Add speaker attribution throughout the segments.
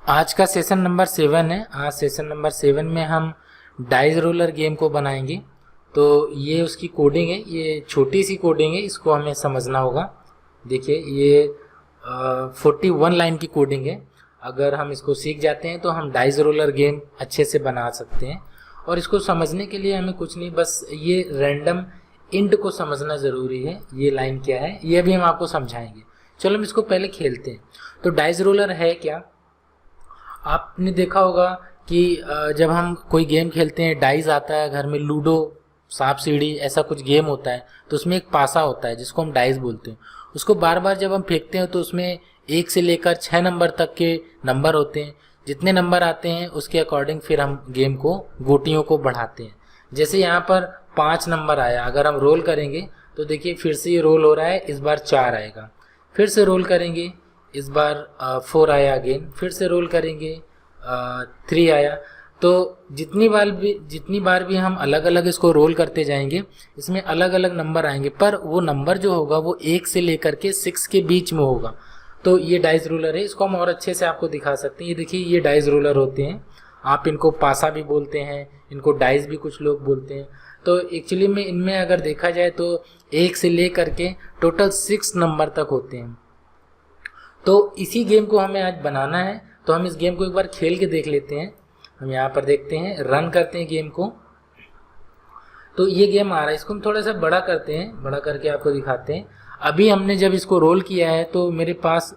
Speaker 1: आज का session number 7 है। आज सेशन नंबर 7 में हम डाइस रोलर गेम को बनाएंगे। तो ये उसकी कोडिंग है, ये छोटी सी कोडिंग है, इसको हमें समझना होगा। देखिए ये 41 लाइन की कोडिंग है। अगर हम इसको सीख जाते हैं तो हम डाइस रोलर गेम अच्छे से बना सकते हैं। और इसको समझने के लिए हमें कुछ नहीं, बस ये रैंडम इंट को समझना ज़रूरी है। ये लाइन क्या है ये भी हम आपको समझाएंगे। चलो हम इसको पहले खेलते हैं। तो डाइस रोलर है क्या, आपने देखा होगा कि जब हम कोई गेम खेलते हैं, डाइस आता है घर में, लूडो, सांप सीढ़ी, ऐसा कुछ गेम होता है, तो उसमें एक पासा होता है जिसको हम डाइस बोलते हैं। उसको बार बार जब हम फेंकते हैं तो उसमें 1 से लेकर 6 नंबर तक के नंबर होते हैं। जितने नंबर आते हैं उसके अकॉर्डिंग फिर हम गेम को, गोटियों को बढ़ाते हैं। जैसे यहाँ पर 5 नंबर आया, अगर हम रोल करेंगे तो देखिए फिर से ये रोल हो रहा है, इस बार 4 आएगा। फिर से रोल करेंगे, इस बार 4 आया अगेन। फिर से रोल करेंगे, 3 आया। तो जितनी बार भी हम अलग अलग इसको रोल करते जाएंगे, इसमें अलग अलग नंबर आएंगे, पर वो नंबर जो होगा वो 1 से लेकर के 6 के बीच में होगा। तो ये डाइस रूलर है। इसको हम और अच्छे से आपको दिखा सकते हैं। ये देखिए ये डाइस रूलर होते हैं। आप इनको पासा भी बोलते हैं, इनको डाइस भी कुछ लोग बोलते हैं। तो एक्चुअली में इनमें अगर देखा जाए तो 1 से लेकर के टोटल 6 नंबर तक होते हैं। तो इसी गेम को हमें आज बनाना है। तो हम इस गेम को एक बार खेल के देख लेते हैं। हम यहाँ पर देखते हैं, रन करते हैं गेम को। तो ये गेम आ रहा है, इसको हम थोड़ा सा बड़ा करते हैं, बड़ा करके आपको दिखाते हैं। अभी हमने जब इसको रोल किया है तो मेरे पास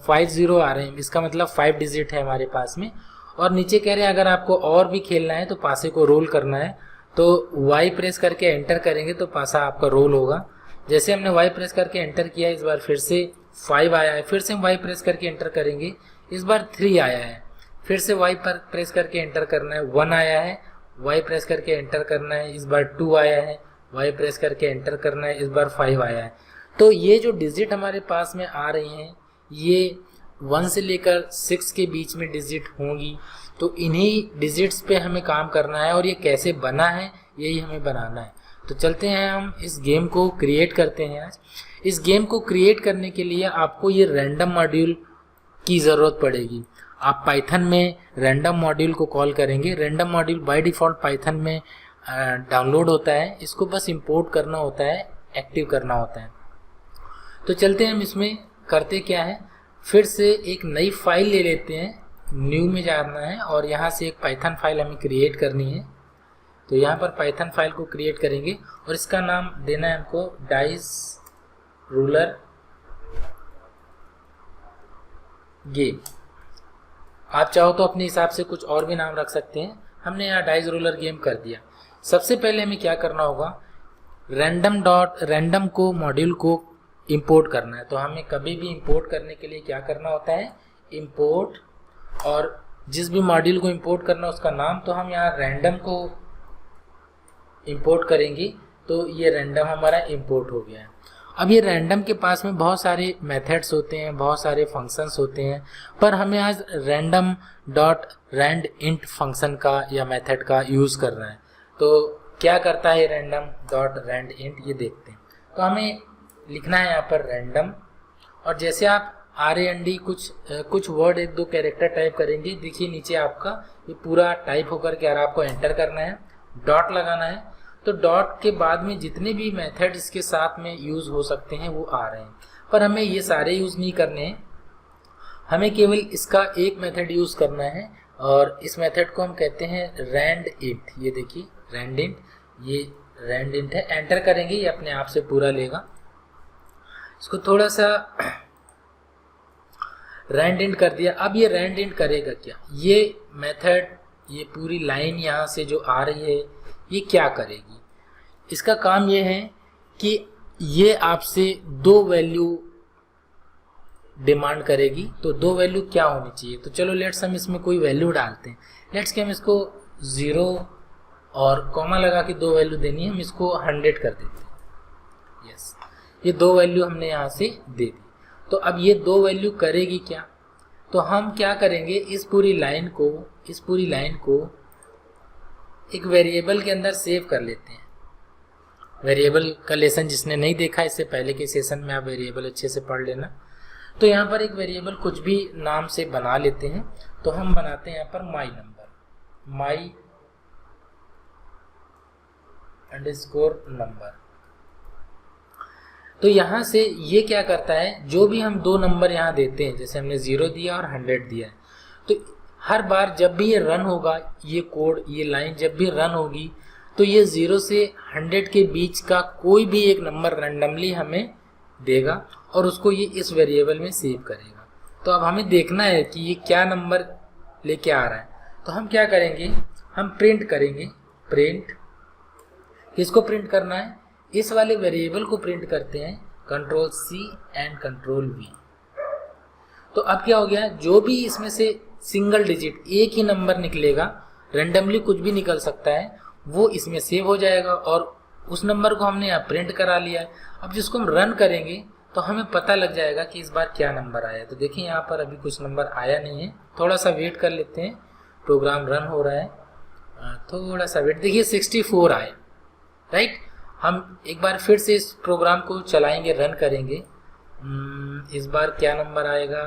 Speaker 1: 5 0 आ रहे हैं, इसका मतलब 5 डिजिट है हमारे पास में। और नीचे कह रहे हैं अगर आपको और भी खेलना है तो पासे को रोल करना है, तो वाई प्रेस करके एंटर करेंगे तो पासा आपका रोल होगा। जैसे हमने वाई प्रेस करके एंटर किया, इस बार फिर से 5 आया है। फिर से हम वाई प्रेस करके एंटर करेंगे, इस बार 3 आया है। फिर से वाई पर प्रेस करके एंटर करना है, 1 आया है। वाई प्रेस करके एंटर करना है, इस बार 2 आया है। वाई प्रेस करके एंटर करना है, इस बार 5 आया है। तो ये जो डिजिट हमारे पास में आ रही हैं, ये 1 से लेकर 6 के बीच में डिजिट होंगी। तो इन्हीं डिजिट्स पे हमें काम करना है और ये कैसे बना है यही हमें बनाना है। तो चलते हैं, हम इस गेम को क्रिएट करते हैं आज। इस गेम को क्रिएट करने के लिए आपको ये रैंडम मॉड्यूल की ज़रूरत पड़ेगी। आप पाइथन में रैंडम मॉड्यूल को कॉल करेंगे। Random module by default Python में डाउनलोड होता है, इसको बस इंपोर्ट करना होता है, एक्टिव करना होता है। तो चलते हैं, हम इसमें करते क्या है, फिर से एक नई फाइल ले लेते हैं, न्यू में जाना है और यहाँ से एक पाइथन फाइल हमें क्रिएट करनी है। तो यहाँ पर पाइथन फाइल को क्रिएट करेंगे और इसका नाम देना है हमको डाइस रूलर गेम। आप चाहो तो अपने हिसाब से कुछ और भी नाम रख सकते हैं। हमने यहाँ डाइस रूलर गेम कर दिया। सबसे पहले हमें क्या करना होगा, रैंडम को मॉड्यूल को इंपोर्ट करना है। तो हमें कभी भी इंपोर्ट करने के लिए क्या करना होता है, इंपोर्ट, और जिस भी मॉड्यूल को इंपोर्ट करना है उसका नाम। तो हम यहाँ रैंडम को इंपोर्ट करेंगे, तो ये रैंडम हमारा इंपोर्ट हो गया है। अब ये रैंडम के पास में बहुत सारे मेथड्स होते हैं, बहुत सारे फंक्शंस होते हैं, पर हमें आज random dot rand int function का या मेथड का यूज़ करना है। तो क्या करता है रैंडम डॉट रैंड इंट, ये देखते हैं। तो हमें लिखना है यहाँ पर रैंडम, और जैसे आप RAND कुछ वर्ड 1-2 कैरेक्टर टाइप करेंगे, देखिए नीचे आपका ये पूरा टाइप होकर के आपको एंटर करना है, डॉट लगाना है। तो डॉट के बाद में जितने भी मेथड इसके साथ में यूज़ हो सकते हैं वो आ रहे हैं, पर हमें ये सारे यूज़ नहीं करने हैं। हमें केवल इसका एक मेथड यूज़ करना है और इस मेथड को हम कहते हैं रैंड इंट। ये देखिए रैंड इंट, ये रैंड इंट है। एंटर करेंगे ये अपने आप से पूरा लेगा। इसको थोड़ा सा रैंड इंट कर दिया। अब ये रैंड इंट करेगा क्या, ये मेथड, ये पूरी लाइन यहाँ से जो आ रही है ये क्या करेगी, इसका काम ये है कि ये आपसे 2 वैल्यू डिमांड करेगी। तो 2 वैल्यू क्या होनी चाहिए, तो चलो लेट्स हम इसमें कोई वैल्यू डालते हैं। लेट्स कि हम इसको 0 और कॉमा लगा के 2 वैल्यू देनी है, हम इसको 100 कर देते हैं। यस, ये 2 वैल्यू हमने यहाँ से दे दी। तो अब ये 2 वैल्यू करेगी क्या, तो हम क्या करेंगे, इस पूरी लाइन को एक वेरिएबल के अंदर सेव कर लेते हैं। वेरिएबल का लेसन जिसने नहीं देखा इससे पहले के सेशन में, आप वेरिएबल अच्छे से पढ़ लेना। तो यहाँ पर एक वेरिएबल कुछ भी नाम से बना लेते हैं। तो हम बनाते हैं यहाँ पर my number, my underscore number. तो यहाँ से ये क्या करता है, जो भी हम दो नंबर यहाँ देते हैं, जैसे हमने 0 दिया और 100 दिया है, तो हर बार जब भी ये रन होगा, ये कोड, ये लाइन जब भी रन होगी, तो ये 0 से 100 के बीच का कोई भी एक नंबर रैंडमली हमें देगा और उसको ये इस वेरिएबल में सेव करेगा। तो अब हमें देखना है कि ये क्या नंबर लेके आ रहा है। तो हम क्या करेंगे, हम प्रिंट करेंगे। प्रिंट किसको प्रिंट करना है, इस वाले वेरिएबल को प्रिंट करते हैं, control C and control V। तो अब क्या हो गया, जो भी इसमें से सिंगल डिजिट एक ही नंबर निकलेगा, रैंडमली कुछ भी निकल सकता है, वो इसमें सेव हो जाएगा और उस नंबर को हमने यहाँ प्रिंट करा लिया है। अब जिसको हम रन करेंगे तो हमें पता लग जाएगा कि इस बार क्या नंबर आया है। तो देखिए यहाँ पर अभी कुछ नंबर आया नहीं है, थोड़ा सा वेट कर लेते हैं, प्रोग्राम रन हो रहा है, थोड़ा सा वेट। देखिए 64 आए, राइट। हम एक बार फिर से इस प्रोग्राम को चलाएंगे, रन करेंगे। इस बार क्या नंबर आएगा,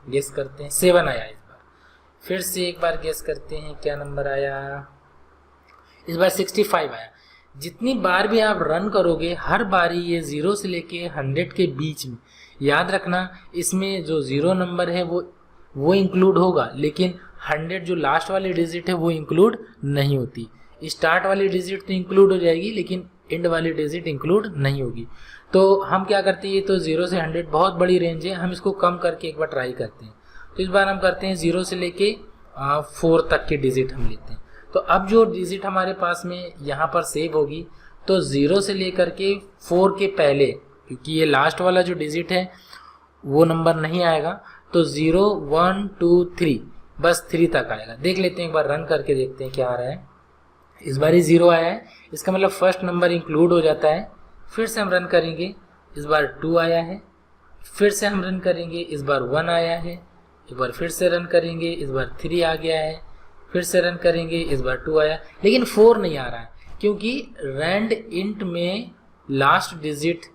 Speaker 1: गेस करते हैं, 7 आया इस बार। फिर से एक बार गेस करते हैं क्या नंबर आया, इस बार 65 आया। जितनी बार भी आप रन करोगे, हर बारी ये 0 से लेके 100 के बीच में, याद रखना इसमें जो 0 नंबर है वो इंक्लूड होगा, लेकिन 100 जो लास्ट वाली डिजिट है वो इंक्लूड नहीं होती। स्टार्ट वाली डिजिट तो इंक्लूड हो जाएगी, लेकिन एंड वाली डिजिट इंक्लूड नहीं होगी। तो हम क्या करते हैं, तो 0 से 100 बहुत बड़ी रेंज है, हम इसको कम करके एक बार ट्राई करते हैं। तो इस बार हम करते हैं 0 से लेके 4 तक की डिजिट हम लेते हैं। तो अब जो डिजिट हमारे पास में यहाँ पर सेव होगी, तो 0 से लेकर के 4 के पहले, क्योंकि ये लास्ट वाला जो डिजिट है वो नंबर नहीं आएगा, तो 0 1 2 3 बस 3 तक आएगा। देख लेते हैं, एक बार रन करके देखते हैं क्या आ रहा है। इस बार ही 0 आया है, इसका मतलब फर्स्ट नंबर इंक्लूड हो जाता है। फिर से हम रन करेंगे, इस बार 2 आया है। फिर से हम रन करेंगे, इस बार 1 आया है। एक बार फिर से रन करेंगे, इस बार 3 आ गया है। फिर से रन करेंगे, इस बार 2 आया, लेकिन 4 नहीं आ रहा है, क्योंकि रैंड इंट में लास्ट डिजिट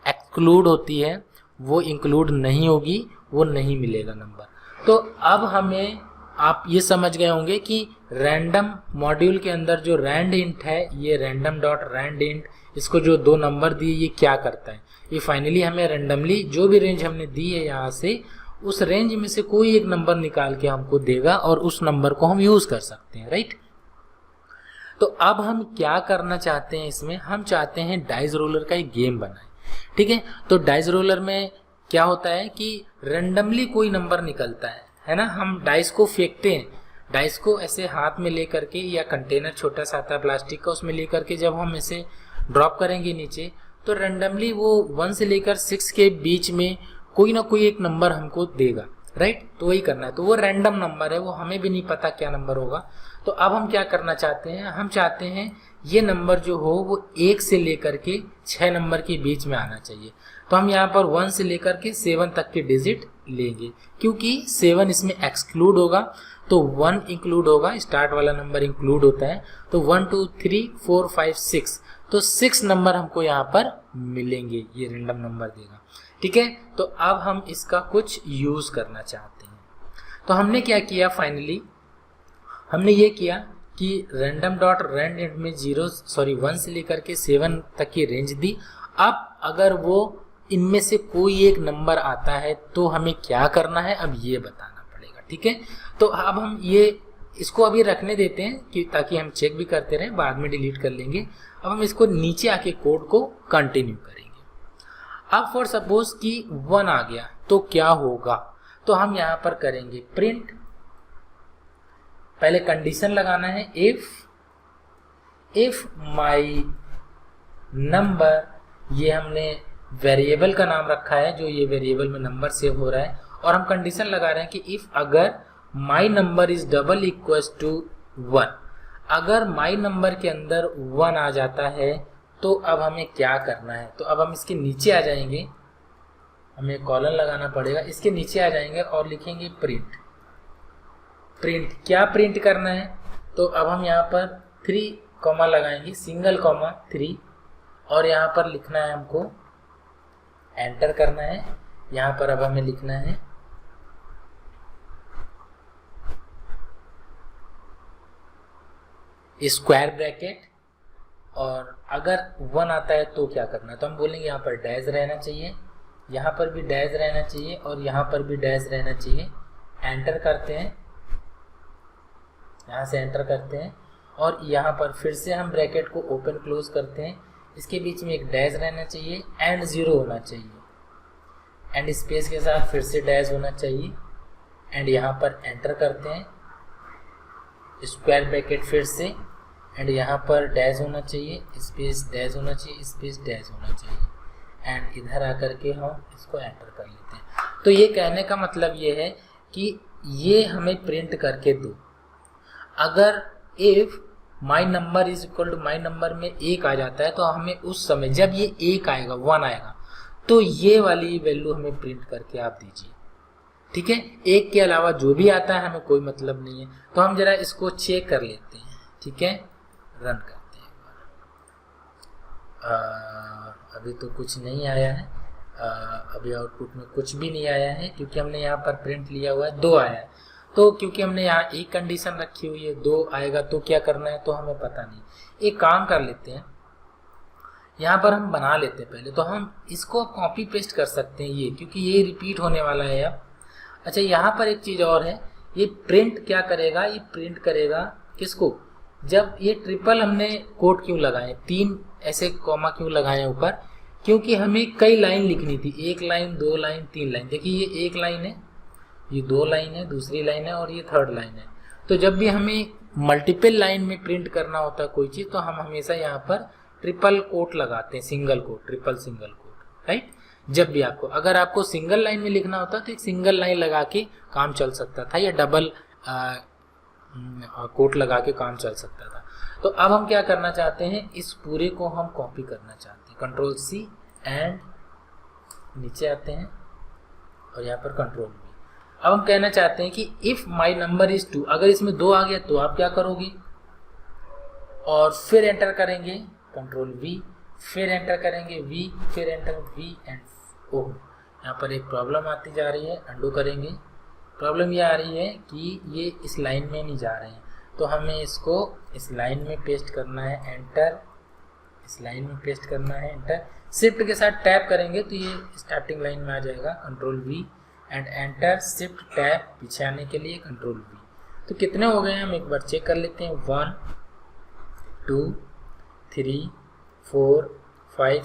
Speaker 1: एक्सक्लूड होती है, वो इंक्लूड नहीं होगी, वो नहीं मिलेगा नंबर। तो अब हमें, आप ये समझ गए होंगे कि रैंडम मॉड्यूल के अंदर जो रैंड इंट है, ये रैंडम डॉट रैंड इंट, इसको जो 2 नंबर दिए ये क्या करता है, ये फाइनली हमें रैंडमली जो भी रेंज हमने दी है यहाँ से, उस रेंज में से कोई एक नंबर निकाल के हमको देगा और उस नंबर को हम यूज कर सकते हैं, राइट। तो अब हम क्या करना चाहते हैं इसमें, हम चाहते हैं डाइस रोलर का एक गेम बनाएं, ठीक है। तो डाइस रोलर में क्या होता है कि रैंडमली कोई नंबर निकलता है ना। हम डाइस को फेंकते हैं, डाइस को ऐसे हाथ में ले करके, या कंटेनर छोटा सा आता है प्लास्टिक का, उसमें ले करके जब हम ऐसे ड्रॉप करेंगे नीचे, तो रैंडमली वो 1 से लेकर 6 के बीच में कोई ना कोई एक नंबर हमको देगा, राइट। तो वही करना है। तो वो रैंडम नंबर है, वो हमें भी नहीं पता क्या नंबर होगा। तो अब हम क्या करना चाहते हैं, हम चाहते हैं ये नंबर जो हो वो 1 से लेकर के 6 नंबर के बीच में आना चाहिए। तो हम यहाँ पर 1 से लेकर के 7 तक के डिजिट लेंगे, क्योंकि 7 इसमें एक्सक्लूड होगा, तो 1 इंक्लूड होगा, स्टार्ट वाला नंबर इंक्लूड होता है। तो 1 2 3 4 5 6, तो 6 नंबर हमको यहाँ पर मिलेंगे, ये रैंडम नंबर देगा, ठीक है। तो अब हम इसका कुछ यूज करना चाहते हैं। तो हमने क्या किया, फाइनली हमने ये किया कि रैंडम डॉट रैंड इंट में 1 से लेकर के 7 तक की रेंज दी। अब अगर वो इनमें से कोई एक नंबर आता है तो हमें क्या करना है, अब ये बताना पड़ेगा, ठीक है। तो अब हम ये इसको अभी रखने देते हैं कि ताकि हम चेक भी करते रहें, बाद में डिलीट कर लेंगे। अब हम इसको नीचे आके कोड को कंटिन्यू करेंगे। अब फॉर सपोज कि 1 आ गया तो क्या होगा, तो हम यहाँ पर करेंगे प्रिंट, पहले कंडीशन लगाना है, इफ माई नंबर, ये हमने वेरिएबल का नाम रखा है, जो ये वेरिएबल में नंबर सेव हो रहा है, और हम कंडीशन लगा रहे हैं कि इफ अगर my number is double equals to 1, अगर माई नंबर के अंदर 1 आ जाता है तो अब हमें क्या करना है। तो अब हम इसके नीचे आ जाएंगे, हमें कॉलन लगाना पड़ेगा, इसके नीचे आ जाएंगे और लिखेंगे प्रिंट। प्रिंट क्या प्रिंट करना है, तो अब हम यहाँ पर 3 कॉमा लगाएंगे, सिंगल कॉमा 3, और यहाँ पर लिखना है हमको, एंटर करना है यहाँ पर अब हमें लिखना है स्क्वायर ब्रैकेट, और अगर 1 आता है तो क्या करना है, तो हम बोलेंगे यहाँ पर डैश रहना चाहिए, यहाँ पर भी डैश रहना चाहिए और यहाँ पर भी डैश रहना चाहिए। एंटर करते हैं, यहाँ से एंटर करते हैं और यहाँ पर फिर से हम ब्रैकेट को ओपन क्लोज करते हैं। इसके बीच में एक डैश रहना चाहिए, एंड 0 होना चाहिए, एंड स्पेस के साथ फिर से डैश होना चाहिए, एंड यहाँ पर एंटर करते हैं, स्क्वायर ब्रैकेट फिर से, एंड यहाँ पर डैश होना चाहिए, स्पेस डैश होना चाहिए, स्पेस डैश होना चाहिए, एंड इधर आकर के हम इसको एंटर कर लेते हैं। तो ये कहने का मतलब ये है कि ये हमें प्रिंट करके दो। अगर if my number is equal to my number में 1 आ जाता है तो हमें उस समय जब ये 1 आएगा, 1 आएगा, तो ये वाली वैल्यू हमें प्रिंट करके आप दीजिए। ठीक है, 1 के अलावा जो भी आता है हमें कोई मतलब नहीं है। तो हम जरा इसको चेक कर लेते हैं। ठीक है, रन करते हैं। अभी तो कुछ नहीं आया है, अभी आउटपुट में कुछ भी नहीं आया है क्योंकि हमने यहाँ पर प्रिंट लिया हुआ है 2 आया है। तो क्योंकि हमने यहाँ एक कंडीशन रखी हुई है 2 आएगा तो क्या करना है तो हमें पता नहीं। एक काम कर लेते हैं, यहाँ पर हम बना लेते हैं पहले, तो हम इसको कॉपी पेस्ट कर सकते हैं ये, क्योंकि ये रिपीट होने वाला है अब। अच्छा, यहाँ पर एक चीज़ और है, ये प्रिंट क्या करेगा, ये प्रिंट करेगा किसको, जब ये ट्रिपल हमने कोट क्यों लगाए, 3 ऐसे कॉमा क्यों लगाए ऊपर, क्योंकि हमें कई लाइन लिखनी थी, 1 लाइन 2 लाइन 3 लाइन। देखिए ये 1 लाइन है, ये 2 लाइन है, दूसरी लाइन है और ये 3rd लाइन है। तो जब भी हमें मल्टीपल लाइन में प्रिंट करना होता है कोई चीज़, तो हम हमेशा यहाँ पर ट्रिपल कोट लगाते हैं, single quote, triple single quote, right. जब भी आपको, अगर आपको सिंगल लाइन में लिखना होता तो एक सिंगल लाइन लगा के काम चल सकता था, या डबल कोट लगा के काम चल सकता था। तो अब हम क्या करना चाहते हैं, इस पूरे को हम कॉपी करना चाहते हैं, कंट्रोल C एंड नीचे आते हैं और यहाँ पर कंट्रोल V। अब हम कहना चाहते हैं कि इफ माई नंबर इज 2, अगर इसमें 2 आ गया तो आप क्या करोगे, और फिर एंटर करेंगे कंट्रोल V, फिर एंटर करेंगे V, फिर एंटर V एंड ओह, यहाँ पर एक प्रॉब्लम आती जा रही है, अंडू करेंगे। प्रॉब्लम ये आ रही है कि ये इस लाइन में नहीं जा रहे हैं, तो हमें इसको इस लाइन में पेस्ट करना है, एंटर, इस लाइन में पेस्ट करना है, एंटर। शिफ्ट के साथ टैप करेंगे तो ये स्टार्टिंग लाइन में आ जाएगा, control V and enter, shift tap पीछे आने के लिए कंट्रोल V। तो कितने हो गए हैं हम एक बार चेक कर लेते हैं, 1 2 3 4 5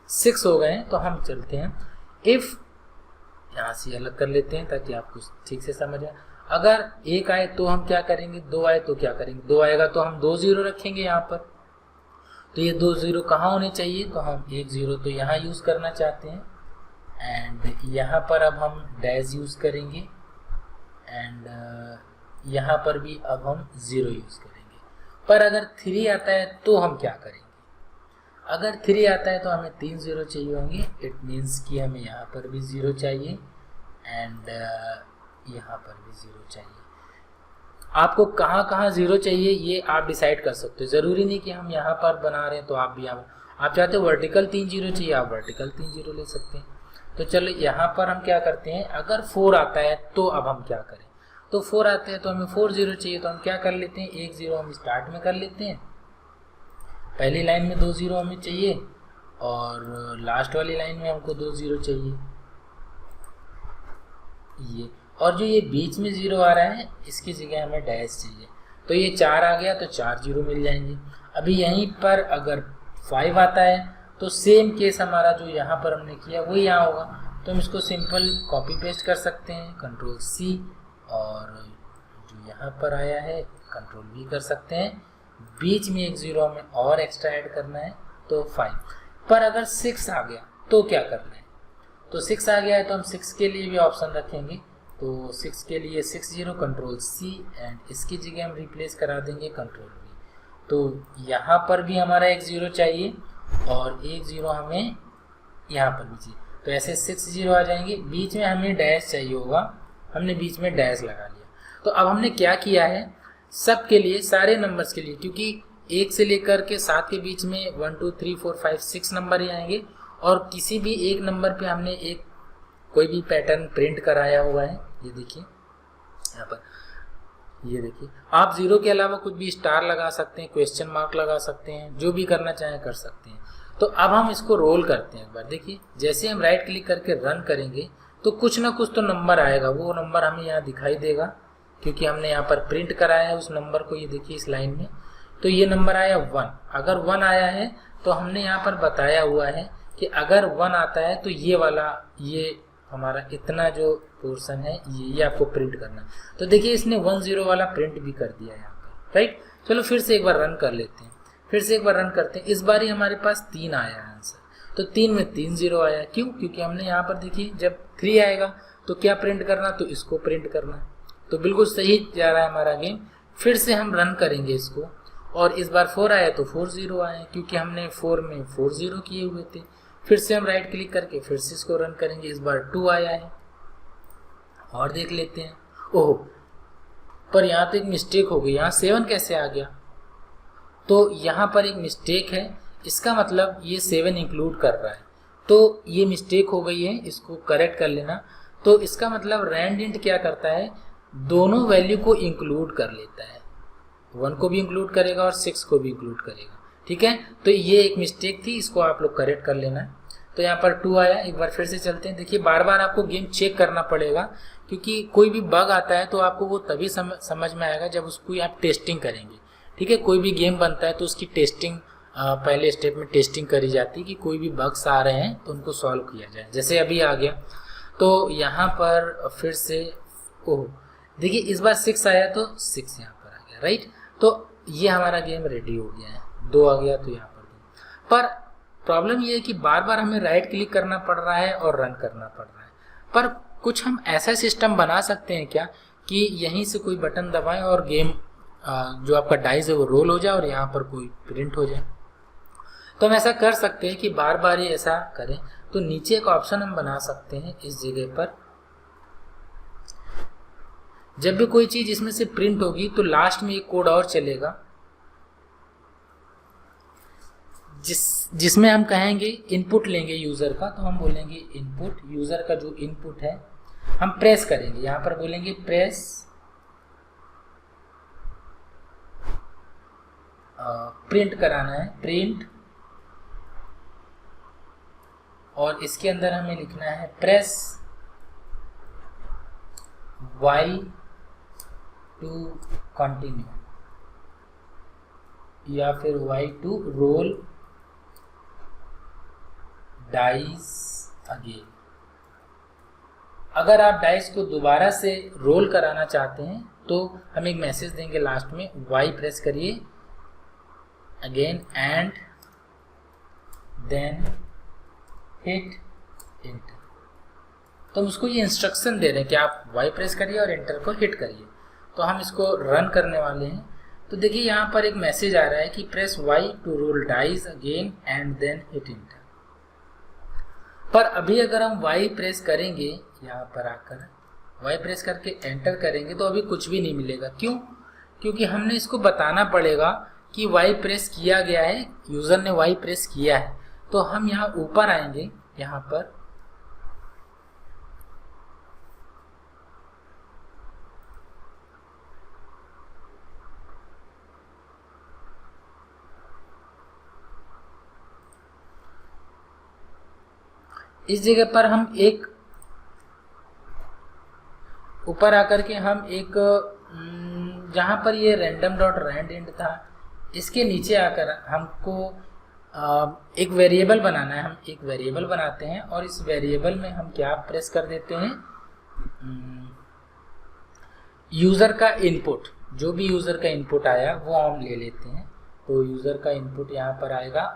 Speaker 1: 6 हो गए हैं। तो हम चलते हैं, इफ यहाँ से अलग कर लेते हैं ताकि आपको ठीक से समझ आए। अगर 1 आए तो हम क्या करेंगे, 2 आए तो क्या करेंगे, 2 आएगा तो हम 2 0 रखेंगे यहाँ पर। तो ये 2 0 कहाँ होने चाहिए, तो हम 1 0 तो यहाँ यूज़ करना चाहते हैं, एंड यहाँ पर अब हम डैश यूज़ करेंगे, एंड यहाँ पर भी अब हम 0 यूज़ करेंगे। पर अगर 3 आता है तो हम क्या करेंगे, अगर 3 आता है तो हमें 3 0 चाहिए होंगे, इट मीन्स कि हमें यहाँ पर भी 0 चाहिए एंड यहाँ पर भी 0 चाहिए। आपको कहाँ कहाँ 0 चाहिए ये आप डिसाइड कर सकते हो, ज़रूरी नहीं कि हम यहाँ पर बना रहे हैं तो आप भी यहाँ, आप चाहते हो वर्टिकल 3 0 चाहिए, आप वर्टिकल 3 0 ले सकते हैं। तो चलो यहाँ पर हम क्या करते हैं, अगर 4 आता है तो अब हम क्या करें, तो 4 आते हैं तो हमें 4 0 चाहिए, तो हम क्या कर लेते हैं, 1 0 हम स्टार्ट में कर लेते हैं, पहली लाइन में 2 0 हमें चाहिए और लास्ट वाली लाइन में हमको 2 0 चाहिए ये, और जो ये बीच में 0 आ रहा है इसकी जगह हमें डैश चाहिए। तो ये 4 आ गया तो 4 0 मिल जाएंगे। अभी यहीं पर अगर 5 आता है तो सेम केस हमारा जो यहाँ पर हमने किया वही यहाँ होगा, तो हम इसको सिंपल कॉपी पेस्ट कर सकते हैं, कंट्रोल C, और जो यहाँ पर आया है कंट्रोल V कर सकते हैं। बीच में एक 0 हमें और एक्स्ट्रा ऐड करना है तो 5। पर अगर 6 आ गया तो क्या करना है, तो 6 आ गया है तो हम 6 के लिए भी ऑप्शन रखेंगे, तो 6 के लिए 6 0 कंट्रोल C एंड इसकी जगह हम रिप्लेस करा देंगे कंट्रोल V। तो यहाँ पर भी हमारा एक 0 चाहिए और एक 0 हमें यहाँ पर भी चाहिए, तो ऐसे 6 0 आ जाएंगे। बीच में हमें डैश चाहिए होगा, हमने बीच में डैश लगा लिया। तो अब हमने क्या किया है, सब के लिए, सारे नंबर्स के लिए, क्योंकि 1 से लेकर के 7 के बीच में 1 2 3 4 5 6 नंबर ही आएंगे, और किसी भी एक नंबर पे हमने एक कोई भी पैटर्न प्रिंट कराया हुआ है, ये देखिए यहाँ पर, ये देखिए। आप 0 के अलावा कुछ भी स्टार लगा सकते हैं, क्वेश्चन मार्क लगा सकते हैं, जो भी करना चाहें कर सकते हैं। तो अब हम इसको रोल करते हैं एक बार। देखिए जैसे हम राइट क्लिक करके रन करेंगे तो कुछ ना कुछ तो नंबर आएगा, वो नंबर हमें यहाँ दिखाई देगा क्योंकि हमने यहाँ पर प्रिंट कराया है उस नंबर को। ये देखिए इस लाइन में, तो ये नंबर आया 1। अगर 1 आया है तो हमने यहाँ पर बताया हुआ है कि अगर 1 आता है तो ये वाला, ये हमारा इतना जो पोर्शन है ये आपको प्रिंट करना। तो देखिए इसने 10 वाला प्रिंट भी कर दिया यहाँ पर, राइट। चलो फिर से एक बार रन कर लेते हैं, फिर से एक बार रन करते हैं। इस बार ही हमारे पास 3 आया है आंसर, तो 3 में 3 0 आया। क्यों? क्योंकि हमने यहाँ पर देखिए जब 3 आएगा तो क्या प्रिंट करना, तो इसको प्रिंट करना। तो बिल्कुल सही जा रहा है हमारा गेम। फिर से हम रन करेंगे इसको, और इस बार 4 आया तो 4 0 आए क्योंकि हमने 4 में 4 0 किए हुए थे। फिर से हम राइट क्लिक करके फिर से इसको रन करेंगे, इस बार 2 आया है। और देख लेते हैं, ओह पर यहाँ तो एक मिस्टेक हो गई, यहाँ 7 कैसे आ गया? तो यहाँ पर एक मिस्टेक है, इसका मतलब ये 7 इंक्लूड कर रहा है, तो ये मिस्टेक हो गई है, इसको करेक्ट कर लेना। तो इसका मतलब रैंडिंट क्या करता है, दोनों वैल्यू को इंक्लूड कर लेता है, 1 को भी इंक्लूड करेगा और 6 को भी इंक्लूड करेगा, ठीक है। तो ये एक मिस्टेक थी, इसको आप लोग करेक्ट कर लेना। तो यहाँ पर 2 आया। एक बार फिर से चलते हैं। देखिए बार बार आपको गेम चेक करना पड़ेगा क्योंकि कोई भी बग आता है तो आपको वो तभी समझ में आएगा जब उसको आप टेस्टिंग करेंगे, ठीक है। कोई भी गेम बनता है तो उसकी टेस्टिंग पहले स्टेप में टेस्टिंग करी जाती है कि कोई भी बग्स आ रहे हैं तो उनको सॉल्व किया जाए। जैसे अभी आ गया, तो यहाँ पर फिर से ओह देखिए इस बार 6 आया तो 6 यहाँ पर आ गया, राइट। तो ये हमारा गेम रेडी हो गया है। 2 आ गया तो यहाँ पर प्रॉब्लम ये है कि बार बार हमें राइट क्लिक करना पड़ रहा है और रन करना पड़ रहा है। पर कुछ हम ऐसा सिस्टम बना सकते हैं क्या कि यहीं से कोई बटन दबाएं और गेम जो आपका डाइस है वो रोल हो जाए और यहाँ पर कोई प्रिंट हो जाए। तो हम ऐसा कर सकते हैं कि बार बार ही ऐसा करें। तो नीचे एक ऑप्शन हम बना सकते हैं इस जगह पर, जब भी कोई चीज इसमें से प्रिंट होगी तो लास्ट में एक कोड और चलेगा जिसमें हम कहेंगे इनपुट लेंगे यूजर का। तो हम बोलेंगे इनपुट, यूजर का जो इनपुट है हम प्रेस करेंगे, यहाँ पर बोलेंगे प्रेस प्रिंट कराना है, प्रिंट, और इसके अंदर हमें लिखना है प्रेस y टू कंटिन्यू या फिर y to roll dice again. अगर आप डाइस को दोबारा से रोल कराना चाहते हैं तो हम एक मैसेज देंगे लास्ट में, y प्रेस करिए again and then hit enter. तो हम उसको ये इंस्ट्रक्शन दे रहे हैं कि आप y प्रेस करिए और एंटर को हिट करिए। तो हम इसको रन करने वाले हैं। तो देखिए यहाँ पर एक मैसेज आ रहा है कि press y to roll dice again and then hit enter. पर अभी अगर हम y प्रेस करेंगे, यहाँ पर आकर y प्रेस करके एंटर करेंगे तो अभी कुछ भी नहीं मिलेगा। क्यों? क्योंकि हमने इसको बताना पड़ेगा कि y प्रेस किया गया है, यूजर ने y प्रेस किया है। तो हम यहाँ ऊपर आएंगे, यहाँ पर इस जगह पर हम एक ऊपर आकर के हम एक जहाँ पर ये random.rand था इसके नीचे आकर हमको एक वेरिएबल बनाना है। हम एक वेरिएबल बनाते हैं और इस वेरिएबल में हम क्या प्रेस कर देते हैं, यूज़र का इनपुट, जो भी यूज़र का इनपुट आया वो हम ले लेते हैं। तो यूज़र का इनपुट यहाँ पर आएगा,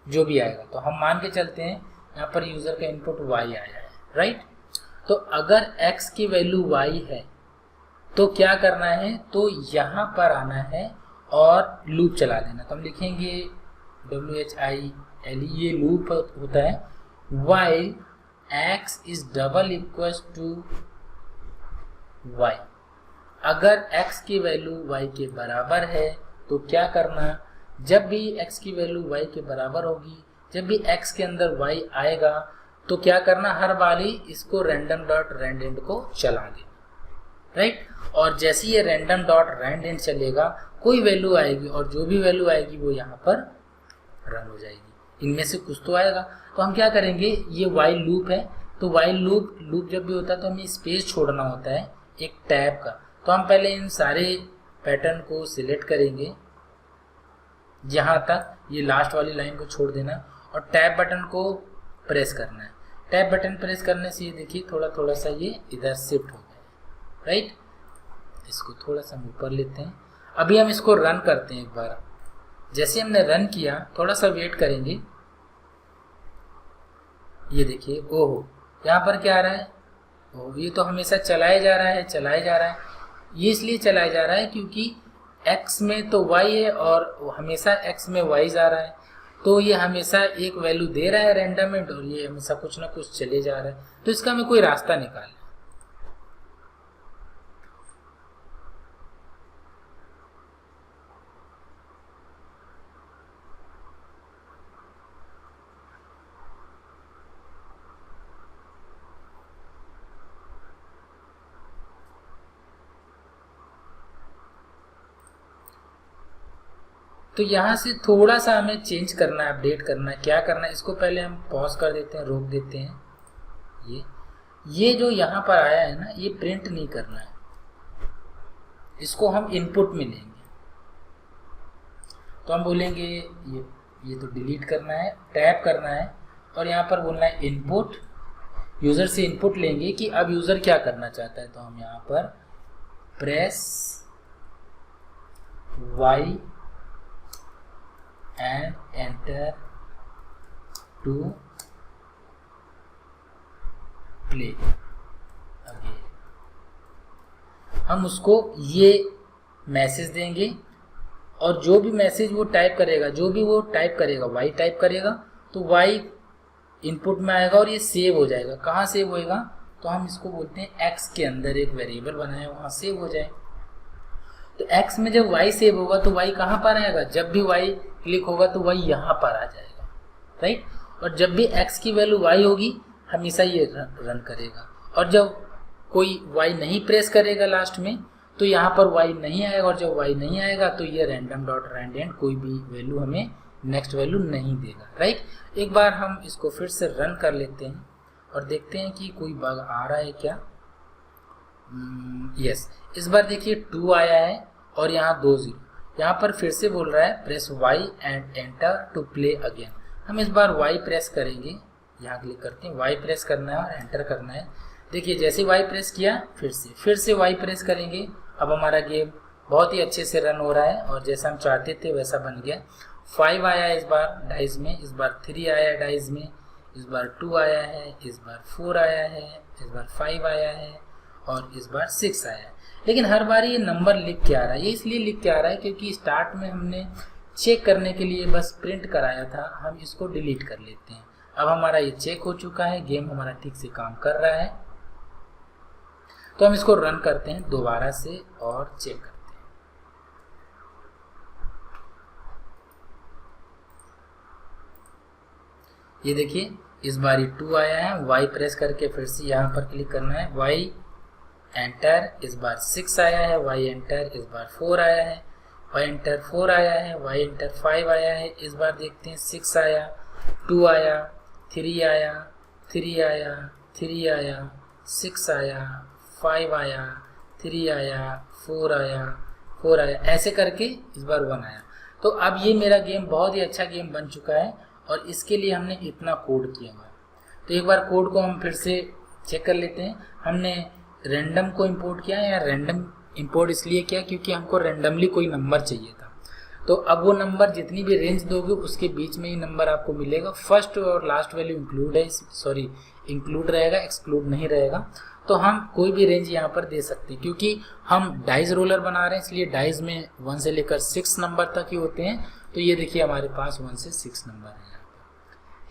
Speaker 1: जो भी आएगा। तो हम मान के चलते हैं यहाँ पर यूज़र का इनपुट y आया है, राइट। तो अगर x की वैल्यू y है तो क्या करना है, तो यहाँ पर आना है और लूप चला देना। तो हम लिखेंगे WHILE, ये लूप होता है while x is double equals to y। अगर x की वैल्यू y के बराबर है तो क्या करना, जब भी x की वैल्यू y के बराबर होगी, जब भी x के अंदर y आएगा तो क्या करना, हर बारी इसको random.randInt को चला देना, राइट। और जैसे ये random.randInt चलेगा कोई वैल्यू आएगी और जो भी वैल्यू आएगी वो यहाँ पर रन हो जाएगी। इनमें से कुछ तो आएगा, तो हम क्या करेंगे, ये while लूप है, तो while लूप जब भी होता है तो हमें स्पेस छोड़ना होता है एक टैब का। तो हम पहले इन सारे पैटर्न को सिलेक्ट करेंगे, यहाँ तक ये लास्ट वाली लाइन को छोड़ देना और टैब बटन को प्रेस करना है। टैब बटन प्रेस करने से ये देखिए थोड़ा सा ये इधर शिफ्ट हो गया, राइट। इसको थोड़ा सा ऊपर लेते हैं। अभी हम इसको रन करते हैं एक बार। जैसे हमने रन किया, थोड़ा सा वेट करेंगे, ये देखिए ओहो यहाँ पर क्या आ रहा है, ओह ये तो हमेशा चलाया जा रहा है। ये इसलिए चलाया जा रहा है क्योंकि x में तो y है और हमेशा x में y जा रहा है, तो ये हमेशा एक वैल्यू दे रहा है रैंडममेंट और ये हमेशा कुछ ना कुछ चले जा रहा है। तो इसका हमें कोई रास्ता निकालना है। तो यहाँ से थोड़ा सा हमें चेंज करना है, अपडेट करना है। क्या करना है, इसको पहले हम पॉज कर देते हैं, रोक देते हैं। ये जो यहाँ पर आया है ना, ये प्रिंट नहीं करना है, इसको हम इनपुट में लेंगे। तो हम बोलेंगे ये तो डिलीट करना है, टैप करना है और यहाँ पर बोलना है इनपुट। यूज़र से इनपुट लेंगे कि अब यूज़र क्या करना चाहता है। तो हम यहाँ पर press Y and enter to play again। हम उसको ये मैसेज देंगे और जो भी मैसेज वो टाइप करेगा, y टाइप करेगा तो y इनपुट में आएगा और ये सेव हो जाएगा। कहाँ सेव होएगा, तो हम इसको बोलते हैं x के अंदर एक वेरिएबल बनाया, वहाँ सेव हो जाए। तो x में जब y सेव होगा तो y कहाँ पर आएगा, जब भी y क्लिक होगा तो y यहाँ पर आ जाएगा, राइट। और जब भी x की वैल्यू y होगी हमेशा ये रन करेगा। और जब कोई y नहीं प्रेस करेगा लास्ट में तो यहाँ पर y नहीं आएगा, और जब y नहीं आएगा तो ये random.randInt कोई भी वैल्यू हमें नेक्स्ट वैल्यू नहीं देगा, राइट। एक बार हम इसको फिर से रन कर लेते हैं और देखते हैं कि कोई बग आ रहा है क्या। यस, इस बार देखिए 2 आया है और यहाँ 2 0। यहाँ पर फिर से बोल रहा है press Y and enter to play again. हम इस बार Y प्रेस करेंगे, यहाँ क्लिक करते हैं, Y प्रेस करना है और एंटर करना है। देखिए जैसे Y प्रेस किया फिर से Y प्रेस करेंगे। अब हमारा गेम बहुत ही अच्छे से रन हो रहा है और जैसा हम चाहते थे वैसा बन गया। 5 आया इस बार डाइज में, इस बार 3 आया डाइज में, इस बार 2 आया है, इस बार 4 आया है, इस बार 5 आया है और इस बार 6 आया है। लेकिन हर बार ये नंबर लिख के आ रहा है। ये इसलिए लिख के आ रहा है क्योंकि स्टार्ट में हमने चेक करने के लिए बस प्रिंट कराया था, हम इसको डिलीट कर लेते हैं। अब हमारा ये चेक हो चुका है, गेम हमारा ठीक से काम कर रहा है। तो हम इसको रन करते हैं दोबारा से और चेक करते हैं। ये देखिए इस बार 2 आया है, Y प्रेस करके फिर से यहाँ पर क्लिक करना है, Y एंटर, इस बार 6 आया है, Y एंटर, इस बार 4 आया है, Y एंटर 4 आया है, Y एंटर 5 आया है, इस बार देखते हैं 6 आया, 2 आया, 3 आया, 3 आया, 3 आया, 6 आया, 5 आया, 3 आया, 4 आया, 4 आया, ऐसे करके इस बार 1 आया। तो अब ये मेरा गेम बहुत ही अच्छा गेम बन चुका है और इसके लिए हमने इतना कोड किया हुआ है। तो एक बार कोड को हम फिर से चेक कर लेते हैं। हमने रैंडम को इंपोर्ट किया, या रैंडम इंपोर्ट इसलिए किया क्योंकि हमको रैंडमली कोई नंबर चाहिए था। तो अब वो नंबर जितनी भी रेंज दोगे उसके बीच में ही नंबर आपको मिलेगा। फर्स्ट और लास्ट वैल्यू इंक्लूड है, सॉरी इंक्लूड रहेगा, एक्सक्लूड नहीं रहेगा। तो हम कोई भी रेंज यहाँ पर दे सकते हैं क्योंकि हम डाइस रोलर बना रहे हैं, इसलिए डाइस में 1 से लेकर 6 नंबर तक ही होते हैं। तो ये देखिए हमारे पास 1 से 6 नंबर है।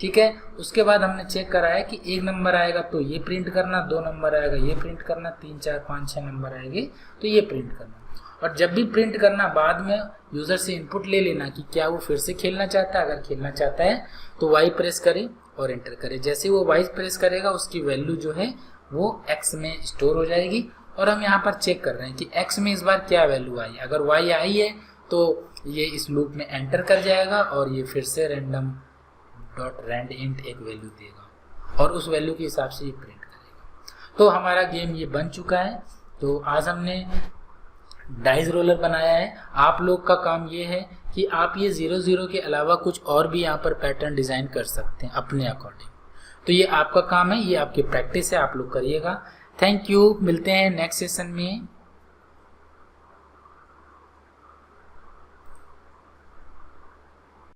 Speaker 1: ठीक है, उसके बाद हमने चेक कराया कि 1 नंबर आएगा तो ये प्रिंट करना, 2 नंबर आएगा ये प्रिंट करना, 3 4 5 6 नंबर आएंगे तो ये प्रिंट करना। और जब भी प्रिंट करना बाद में यूज़र से इनपुट ले लेना कि क्या वो फिर से खेलना चाहता है। अगर खेलना चाहता है तो Y प्रेस करें और एंटर करें। जैसे वो वाई प्रेस करेगा उसकी वैल्यू जो है वो x में स्टोर हो जाएगी। और हम यहाँ पर चेक कर रहे हैं कि x में इस बार क्या वैल्यू आई है। अगर y आई है तो ये इस लूप में एंटर कर जाएगा और ये फिर से random.randint एक वैल्यू देगा और उस वैल्यू के हिसाब से ये प्रिंट करेगा। तो हमारा गेम ये बन चुका है। तो आज हमने डाइस रोलर बनाया है। आप लोग का काम ये है कि आप ये 0-0 के अलावा कुछ और भी यहाँ पर पैटर्न डिज़ाइन कर सकते हैं अपने अकॉर्डिंग। तो ये आपका काम है, ये आपकी प्रैक्टिस है, आप लोग करिएगा। थैंक यू, मिलते हैं नेक्स्ट सेशन में।